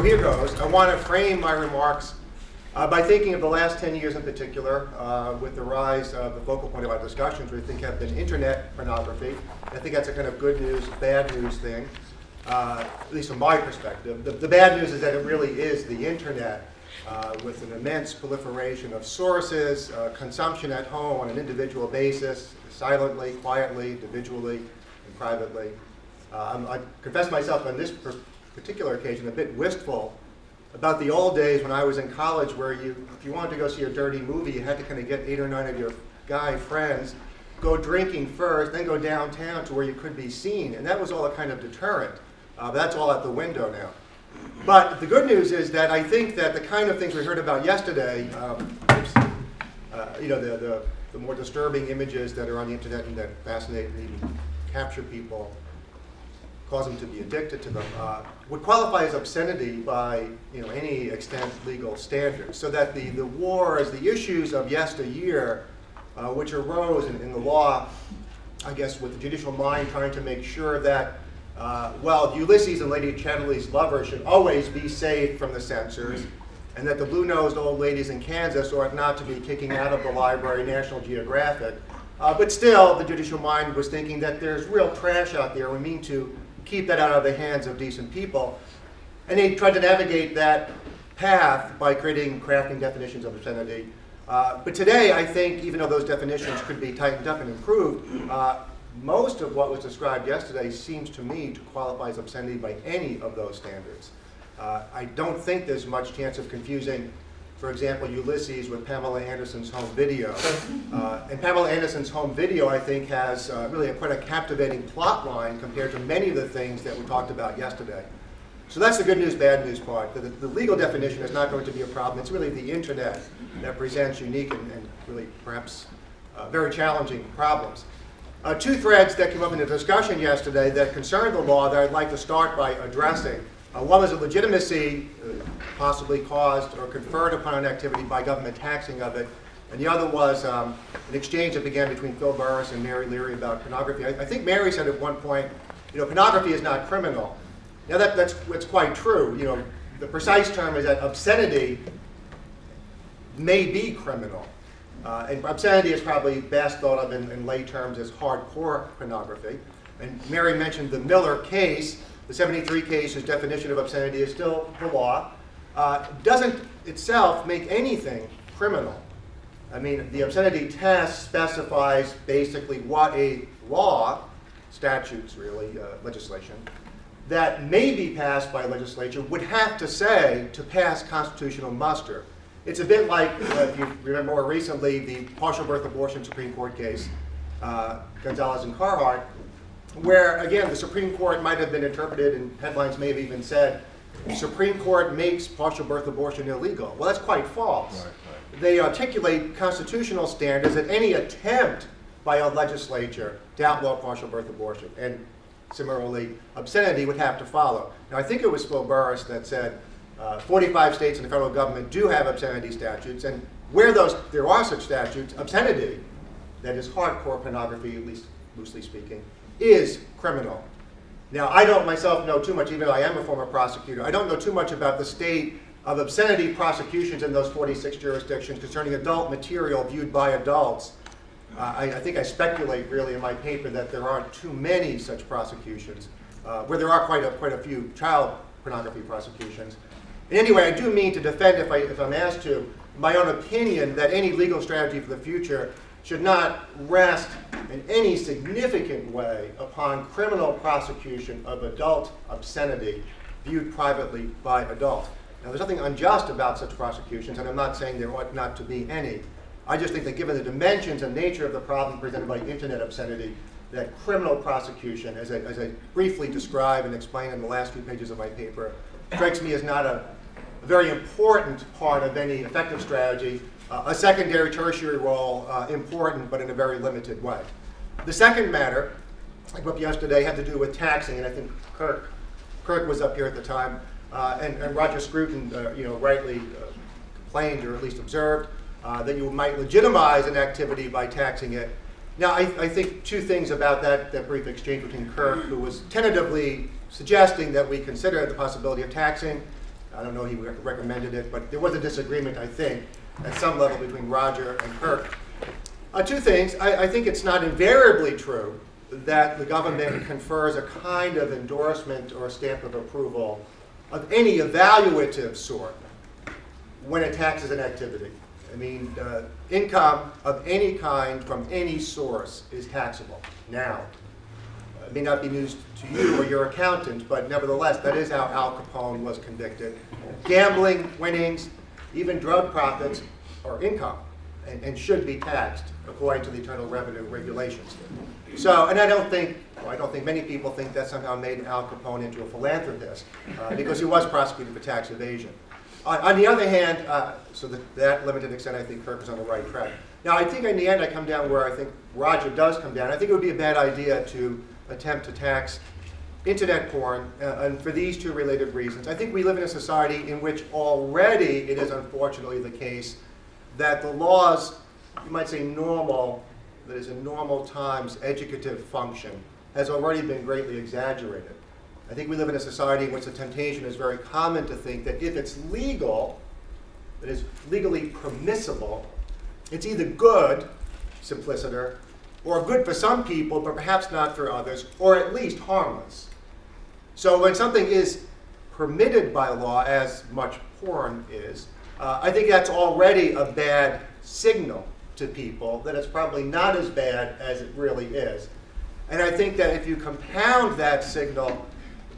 here goes. I want to frame my remarks by thinking of the last 10 years in particular, with the rise of the focal point of our discussions, we think have been internet pornography. I think that's a kind of good news, bad news thing, at least from my perspective. The bad news is that it really is the internet, with an immense proliferation of sources, consumption at home on an individual basis, silently, quietly, individually, and privately. I confess myself on this particular occasion a bit wistful about the old days when I was in college, where if you wanted to go see a dirty movie, you had to kind of get 8 or 9 of your guy friends, go drinking first, then go downtown to where you could be seen, and that was all a kind of deterrent. But that's all out the window now. But the good news is that I think that the kind of things we heard about yesterday, the more disturbing images that are on the internet and that fascinate and even capture people, cause them to be addicted to them, would qualify as obscenity by any extent legal standards. So that the wars, the issues of yesteryear, which arose in the law, I guess with the judicial mind trying to make sure that, Ulysses and Lady Chatterley's lover should always be saved from the censors, and that the blue-nosed old ladies in Kansas ought not to be kicking out of the library National Geographic. But still, the judicial mind was thinking that there's real trash out there. We mean to keep that out of the hands of decent people. And they tried to navigate that path by crafting definitions of obscenity. But today, I think, even though those definitions could be tightened up and improved, most of what was described yesterday seems to me to qualify as obscenity by any of those standards. I don't think there's much chance of confusing, for example, Ulysses with Pamela Anderson's home video. And Pamela Anderson's home video, I think, has really quite a captivating plot line compared to many of the things that we talked about yesterday. So that's the good news, bad news part. The legal definition is not going to be a problem. It's really the internet that presents unique and really perhaps very challenging problems. 2 threads that came up in the discussion yesterday that concern the law that I'd like to start by addressing. One was a legitimacy possibly caused or conferred upon an activity by government taxing of it, and the other was an exchange that began between Phil Burris and Mary Leary about pornography. I think Mary said at one point, pornography is not criminal. Now that's quite true. The precise term is that obscenity may be criminal. And obscenity is probably best thought of in lay terms as hardcore pornography. And Mary mentioned the Miller case. The 73 case, whose definition of obscenity is still the law, doesn't itself make anything criminal. I mean, the obscenity test specifies basically what a law, statutes really, legislation, that may be passed by a legislature would have to say to pass constitutional muster. It's a bit like, if you remember more recently, the partial birth abortion Supreme Court case, Gonzalez and Carhart, where, again, the Supreme Court might have been interpreted, and headlines may have even said, the Supreme Court makes partial birth abortion illegal. Well, that's quite false. Right. They articulate constitutional standards that any attempt by a legislature to outlaw partial birth abortion, and similarly, obscenity would have to follow. Now, I think it was Phil Burris that said 45 states and the federal government do have obscenity statutes, and where there are such statutes, obscenity, that is hardcore pornography, at least loosely speaking, is criminal. Now, I don't myself know too much, even though I am a former prosecutor, I don't know too much about the state of obscenity prosecutions in those 46 jurisdictions concerning adult material viewed by adults. I think I speculate really in my paper that there aren't too many such prosecutions, where there are quite a few child pornography prosecutions. And anyway, I do mean to defend, if I'm asked to, my own opinion that any legal strategy for the future should not rest in any significant way upon criminal prosecution of adult obscenity viewed privately by adults. Now, there's nothing unjust about such prosecutions, and I'm not saying there ought not to be any. I just think that given the dimensions and nature of the problem presented by internet obscenity, that criminal prosecution, as I briefly describe and explain in the last few pages of my paper, strikes me as not a very important part of any effective strategy. A secondary, tertiary role, important, but in a very limited way. The second matter, I brought up yesterday, had to do with taxing, and I think Kirk was up here at the time, and Roger Scruton, rightly complained, or at least observed, that you might legitimize an activity by taxing it. Now, I think 2 things about that brief exchange between Kirk, who was tentatively suggesting that we consider the possibility of taxing, I don't know he recommended it, but there was a disagreement, I think, at some level between Roger and Kirk. Two things. I think it's not invariably true that the government confers a kind of endorsement or stamp of approval of any evaluative sort when it taxes an activity. I mean, income of any kind from any source is taxable now. It may not be news to you or your accountant, but nevertheless, that is how Al Capone was convicted. Gambling winnings, even drug profits, are income and should be taxed according to the Internal Revenue Regulations. So, and I don't think many people think that somehow made Al Capone into a philanthropist because he was prosecuted for tax evasion. On the other hand, so that limited extent, I think Kirk is on the right track. Now, I think in the end, I come down where I think Roger does come down. I think it would be a bad idea to attempt to tax internet porn, and for these two related reasons. I think we live in a society in which already it is unfortunately the case that the laws, you might say normal, that is in normal times, educative function, has already been greatly exaggerated. I think we live in a society in which the temptation is very common to think that if it's legal, that is legally permissible, it's either good, simpliciter, or good for some people, but perhaps not for others, or at least harmless. So when something is permitted by law, as much porn is, I think that's already a bad signal to people that it's probably not as bad as it really is. And I think that if you compound that signal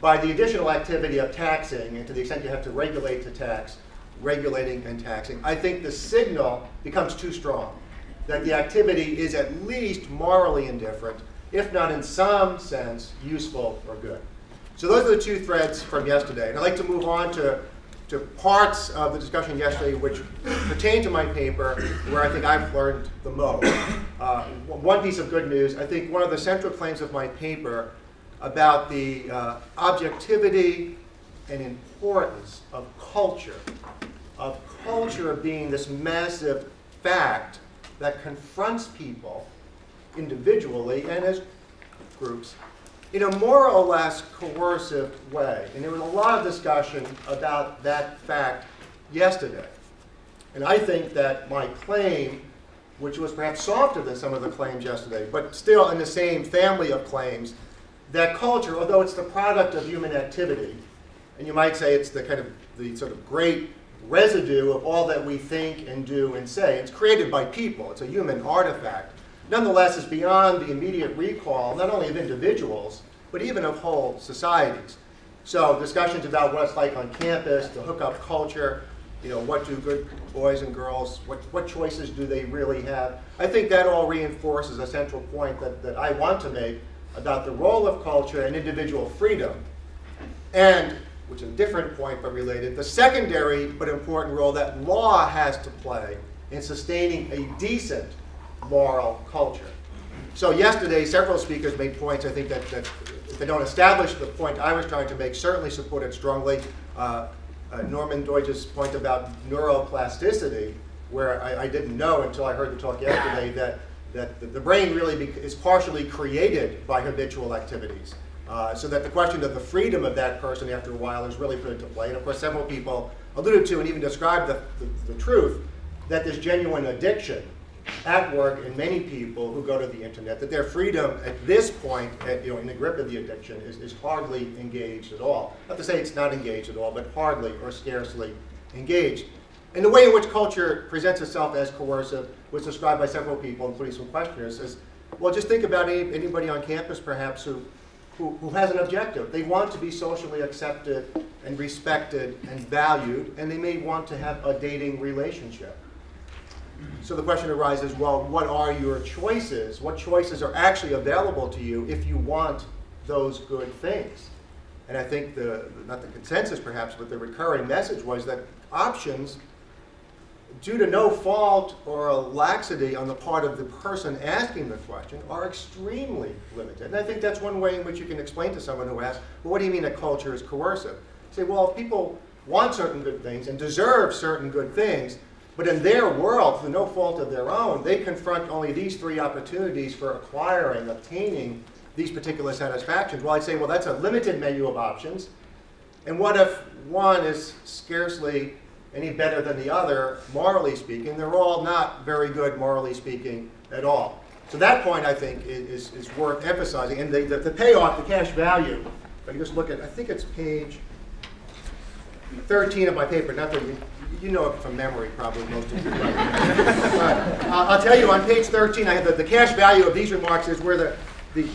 by the additional activity of taxing, and to the extent you have to regulate to tax, regulating and taxing, I think the signal becomes too strong, that the activity is at least morally indifferent, if not in some sense useful or good. So those are the two threads from yesterday. And I'd like to move on to parts of the discussion yesterday which pertain to my paper, where I think I've learned the most. One piece of good news, I think one of the central claims of my paper about the objectivity and importance of culture being this massive fact that confronts people individually and as groups in a more or less coercive way. And there was a lot of discussion about that fact yesterday. And I think that my claim, which was perhaps softer than some of the claims yesterday, but still in the same family of claims, that culture, although it's the product of human activity, and you might say it's the kind of the sort of great residue of all that we think and do and say, it's created by people, it's a human artifact, nonetheless is beyond the immediate recall, not only of individuals, but even of whole societies. So discussions about what it's like on campus, the hookup culture, what do good boys and girls, what choices do they really have? I think that all reinforces a central point that I want to make about the role of culture and individual freedom, and, which is a different point but related, the secondary but important role that law has to play in sustaining a decent moral culture. So yesterday, several speakers made points, I think, that if they don't establish the point I was trying to make, certainly support it strongly. Norman Deutsch's point about neuroplasticity, where I didn't know until I heard the talk yesterday that the brain really is partially created by habitual activities. So that the question of the freedom of that person after a while is really put into play. And of course, several people alluded to and even described the truth that there's genuine addiction at work in many people who go to the internet, that their freedom at this point, in the grip of the addiction, is hardly engaged at all. Not to say it's not engaged at all, but hardly or scarcely engaged. And the way in which culture presents itself as coercive was described by several people, including some questioners, as, well, just think about anybody on campus, perhaps, who has an objective. They want to be socially accepted and respected and valued, and they may want to have a dating relationship. So the question arises, well, what are your choices? What choices are actually available to you if you want those good things? And I think not the consensus perhaps, but the recurring message was that options, due to no fault or a laxity on the part of the person asking the question, are extremely limited. And I think that's one way in which you can explain to someone who asks, well, what do you mean that culture is coercive? Say, well, if people want certain good things and deserve certain good things, but in their world, through no fault of their own, they confront only these three opportunities for obtaining these particular satisfactions. Well, I'd say, well, that's a limited menu of options. And what if one is scarcely any better than the other, morally speaking? They're all not very good, morally speaking, at all. So that point, I think, is worth emphasizing. And the payoff, the cash value, if I can just look at, I think it's page 13 of my paper. Not that you know it from memory, probably, most of you. I'll tell you, on page 13, I have the cash value of these remarks is where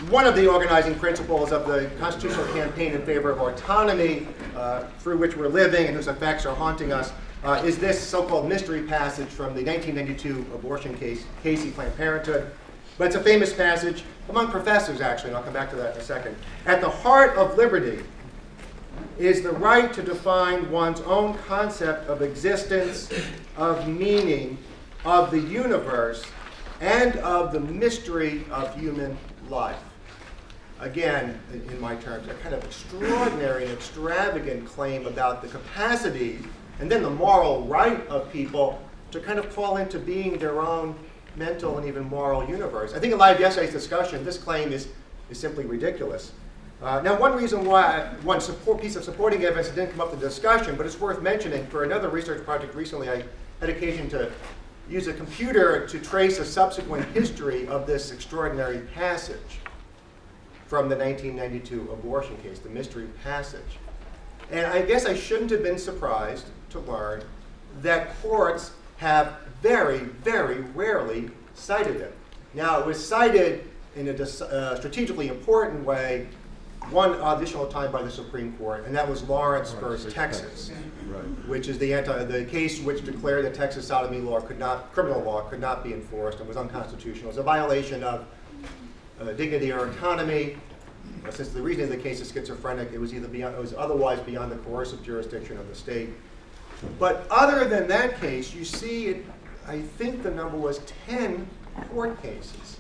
one of the organizing principles of the constitutional campaign in favor of autonomy, through which we're living and whose effects are haunting us, is this so-called mystery passage from the 1992 abortion case, Casey Planned Parenthood. But it's a famous passage among professors, actually, and I'll come back to that in a second. At the heart of liberty is the right to define one's own concept of existence, of meaning, of the universe, and of the mystery of human life. Again, in my terms, a kind of extraordinary and extravagant claim about the capacity and then the moral right of people to kind of fall into being their own mental and even moral universe. I think in light of yesterday's discussion, this claim is simply ridiculous. Now, one reason why one piece of supporting evidence didn't come up in the discussion, but it's worth mentioning, for another research project recently, I had occasion to use a computer to trace a subsequent history of this extraordinary passage from the 1992 abortion case, the mystery passage. And I guess I shouldn't have been surprised to learn that courts have very, very rarely cited it. Now, it was cited in a strategically important way one additional time by the Supreme Court, and that was Lawrence versus Texas, which is the case which declared that Texas sodomy law criminal law could not be enforced and was unconstitutional. It was a violation of dignity or autonomy. Since the reasoning of the case is schizophrenic, it was otherwise beyond the coercive jurisdiction of the state. But other than that case, you see, I think the number was 10 court cases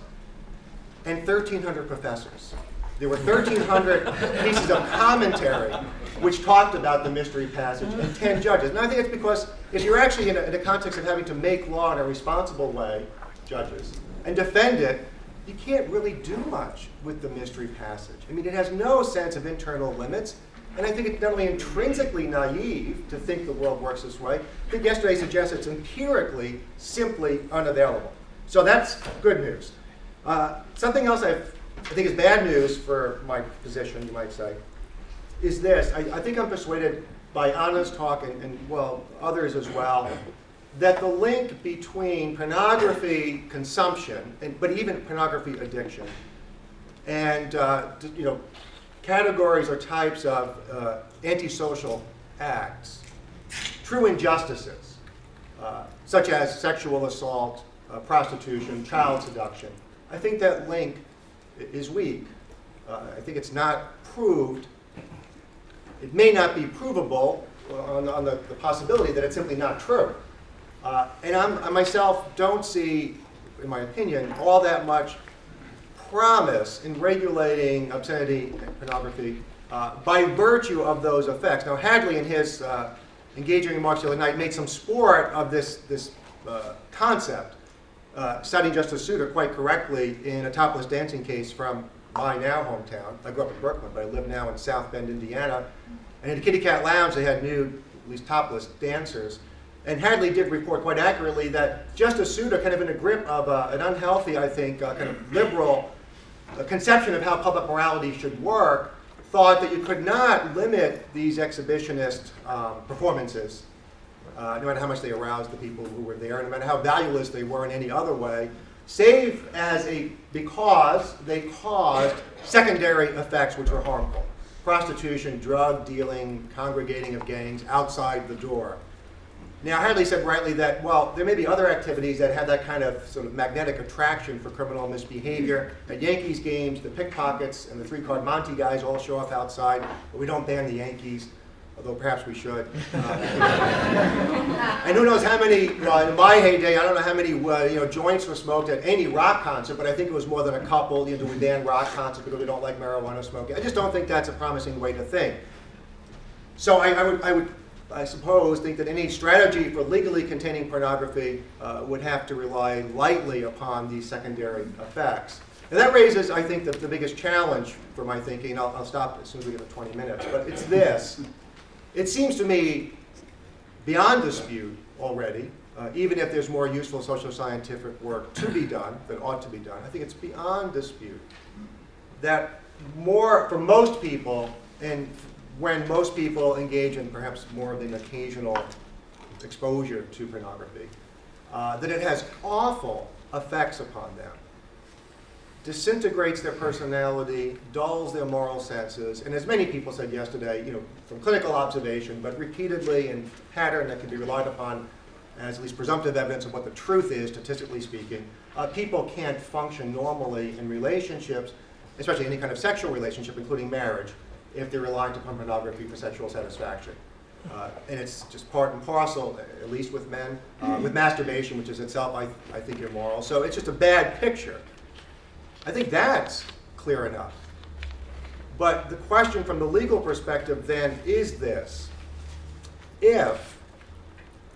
and 1,300 professors. There were 1,300 pieces of commentary which talked about the mystery passage and 10 judges. And I think it's because if you're actually in a context of having to make law in a responsible way, judges, and defend it, you can't really do much with the mystery passage. I mean, it has no sense of internal limits. And I think it's not only intrinsically naive to think the world works this way, I think yesterday suggests it's empirically simply unavailable. So that's good news. Something else I think is bad news for my position, you might say, is this. I think I'm persuaded by Anna's talk and well, others as well, that the link between pornography consumption, but even pornography addiction, and categories or types of antisocial acts, true injustices, such as sexual assault, prostitution, child seduction. I think that link is weak. I think it's not proved. It may not be provable on the possibility that it's simply not true. And I myself don't see, in my opinion, all that much promise in regulating obscenity and pornography by virtue of those effects. Now, Hadley, in his engaging remarks the other night, made some sport of this concept, citing Justice Souter quite correctly in a topless dancing case from my now hometown. I grew up in Brooklyn, but I live now in South Bend, Indiana. And in the Kitty Cat Lounge, they had nude, at least topless dancers. And Hadley did report quite accurately that Justice Souter, kind of in a grip of an unhealthy, I think, kind of liberal conception of how public morality should work, thought that you could not limit these exhibitionist performances, no matter how much they aroused the people who were there, no matter how valueless they were in any other way, save because they caused secondary effects which were harmful. Prostitution, drug dealing, congregating of gangs outside the door. Now, Hadley said rightly that, well, there may be other activities that have that kind of sort of magnetic attraction for criminal misbehavior. At Yankees games, the pickpockets and the three-card Monte guys all show off outside, but we don't ban the Yankees, although perhaps we should. And who knows how many, in my heyday, I don't know how many joints were smoked at any rock concert, but I think it was more than a couple. Do we ban rock concerts because we don't like marijuana smoking? I just don't think that's a promising way to think. So I suppose, think that any strategy for legally containing pornography would have to rely lightly upon these secondary effects. And that raises, I think, the biggest challenge for my thinking. I'll stop as soon as we get to 20 minutes. But it's this. It seems to me beyond dispute already, even if there's more useful social scientific work to be done that ought to be done, I think it's beyond dispute that for most people, and when most people engage in perhaps more than occasional exposure to pornography, that it has awful effects upon them. Disintegrates their personality, dulls their moral senses, and as many people said yesterday, from clinical observation, but repeatedly in pattern that can be relied upon as at least presumptive evidence of what the truth is, statistically speaking, people can't function normally in relationships, especially any kind of sexual relationship, including marriage, if they're reliant upon pornography for sexual satisfaction. And it's just part and parcel, at least with men, with masturbation, which is itself, I think, immoral. So it's just a bad picture. I think that's clear enough. But the question from the legal perspective then is this: if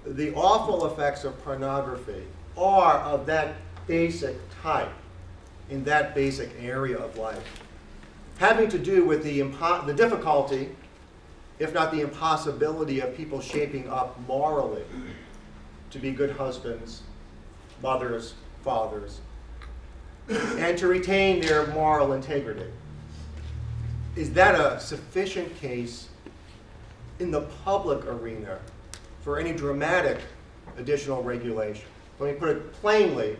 the awful effects of pornography are of that basic type, in that basic area of life, having to do with the difficulty, if not the impossibility, of people shaping up morally to be good husbands, mothers, fathers, and to retain their moral integrity, is that a sufficient case in the public arena for any dramatic additional regulation? Let me put it plainly,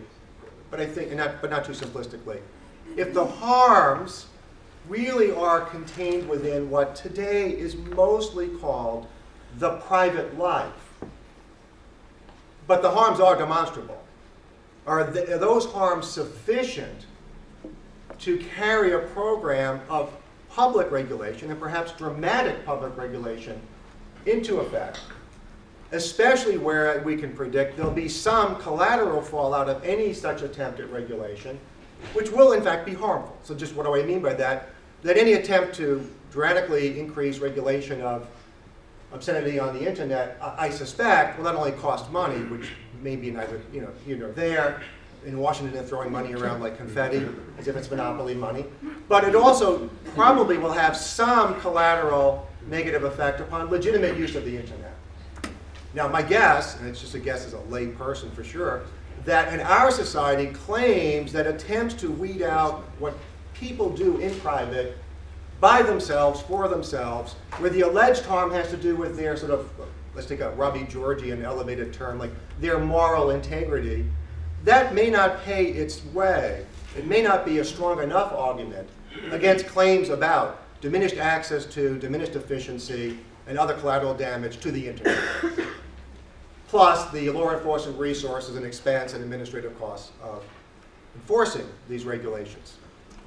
but not too simplistically. If the harms really are contained within what today is mostly called the private life, but the harms are demonstrable, are those harms sufficient to carry a program of public regulation, and perhaps dramatic public regulation, into effect, especially where we can predict there'll be some collateral fallout of any such attempt at regulation, which will in fact be harmful. So just what do I mean by that? That any attempt to dramatically increase regulation of obscenity on the internet, I suspect, will not only cost money, which may be neither here nor there. In Washington, they're throwing money around like confetti, as if it's monopoly money. But it also probably will have some collateral negative effect upon legitimate use of the internet. Now, my guess, and it's just a guess as a lay person for sure, that in our society claims that attempts to weed out what people do in private by themselves, for themselves, where the alleged harm has to do with their sort of, let's take a Robbie Georgian elevated term, like their moral integrity, that may not pay its way. It may not be a strong enough argument against claims about diminished access to, diminished efficiency, and other collateral damage to the internet. Plus the law enforcement resources and expense and administrative costs of enforcing these regulations.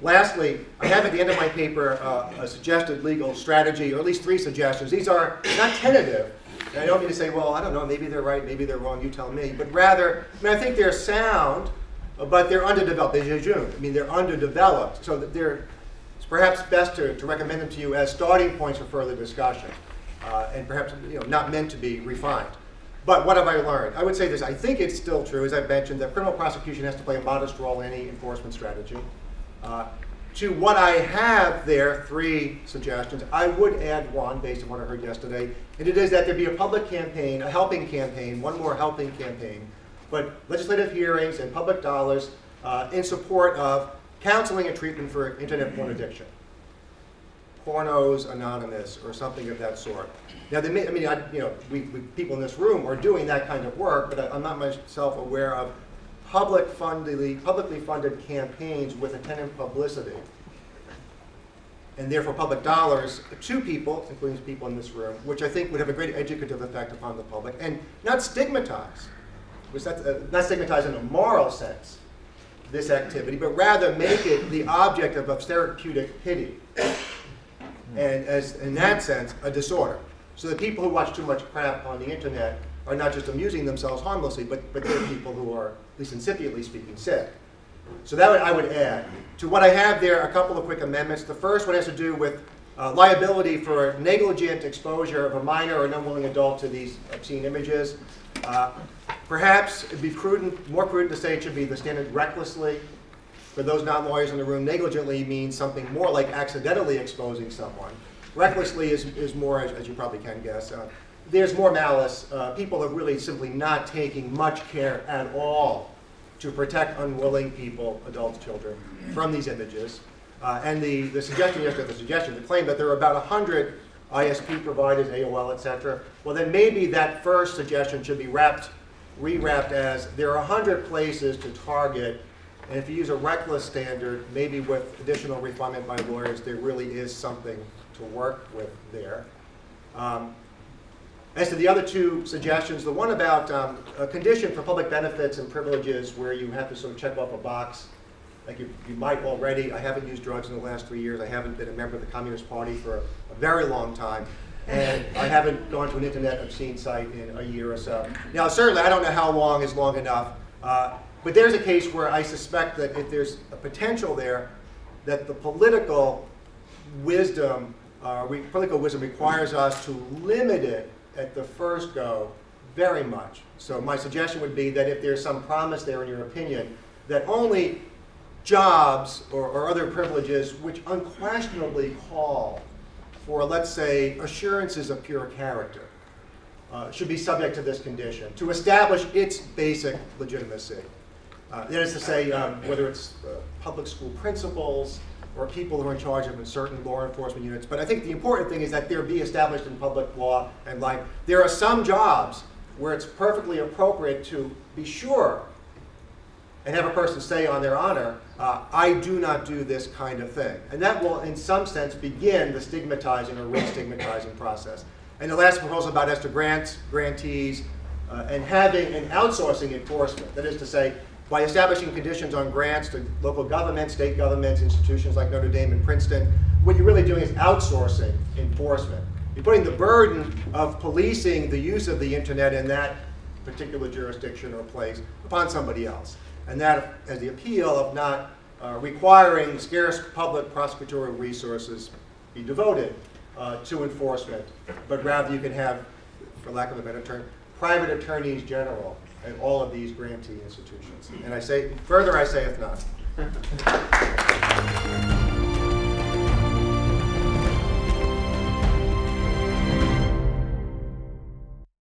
Lastly, I have at the end of my paper a suggested legal strategy, or at least 3 suggestions. These are not tentative. And I don't mean to say, well, I don't know, maybe they're right, maybe they're wrong, you tell me. But rather, I think they're sound, but they're underdeveloped. They're underdeveloped. So that it's perhaps best to recommend them to you as starting points for further discussion, and perhaps not meant to be refined. But what have I learned? I would say this: I think it's still true, as I've mentioned, that criminal prosecution has to play a modest role in any enforcement strategy. To what I have there, 3 suggestions, I would add one based on what I heard yesterday, and it is that there be a public campaign, a helping campaign, one more helping campaign, but legislative hearings and public dollars in support of counseling and treatment for internet porn addiction. Pornos Anonymous or something of that sort. Now, we people in this room are doing that kind of work, but I'm not myself aware of publicly funded campaigns with attendant publicity, and therefore public dollars to people, including people in this room, which I think would have a great educative effect upon the public, and not stigmatize, not stigmatize in a moral sense, this activity, but rather make it the object of therapeutic pity, and as in that sense, a disorder. So the people who watch too much crap on the internet are not just amusing themselves harmlessly, but they're people who are, at least incipiently speaking, sick. So that I would add. To what I have there, a couple of quick amendments. The first one has to do with liability for negligent exposure of a minor or an unwilling adult to these obscene images. Perhaps it'd be more prudent to say it should be the standard recklessly. For those non-lawyers in the room, negligently means something more like accidentally exposing someone. Recklessly is more, as you probably can guess. There's more malice. People are really simply not taking much care at all to protect unwilling people, adults, children, from these images. And the suggestion, the claim that there are about 100 ISP providers, AOL, etc. Well, then maybe that first suggestion should be rewrapped as there are 100 places to target, and if you use a reckless standard, maybe with additional refinement by lawyers, there really is something to work with there. As to the other two suggestions, the one about a condition for public benefits and privileges where you have to sort of check off a box, like you might already. I haven't used drugs in the last 3 years. I haven't been a member of the Communist Party for a very long time. And I haven't gone to an internet obscene site in a year or so. Now, certainly, I don't know how long is long enough. But there's a case where I suspect that if there's a potential there, that the political wisdom requires us to limit it at the first go very much. So my suggestion would be that if there's some promise there in your opinion, that only jobs or other privileges which unquestionably call for, let's say, assurances of pure character should be subject to this condition to establish its basic legitimacy. That is to say, whether it's public school principals or people who are in charge of certain law enforcement units. But I think the important thing is that there be established in public law and life. There are some jobs where it's perfectly appropriate to be sure and have a person say on their honor, I do not do this kind of thing. And that will, in some sense, begin the stigmatizing or re-stigmatizing process. And the last proposal about as to grants, grantees, and having an outsourcing enforcement. That is to say, by establishing conditions on grants to local governments, state governments, institutions like Notre Dame and Princeton, what you're really doing is outsourcing enforcement. You're putting the burden of policing the use of the internet in that particular jurisdiction or place upon somebody else. And that has the appeal of not requiring scarce public prosecutorial resources be devoted to enforcement, but rather you can have, for lack of a better term, private attorneys general at all of these grantee institutions. And I say, further I say if not.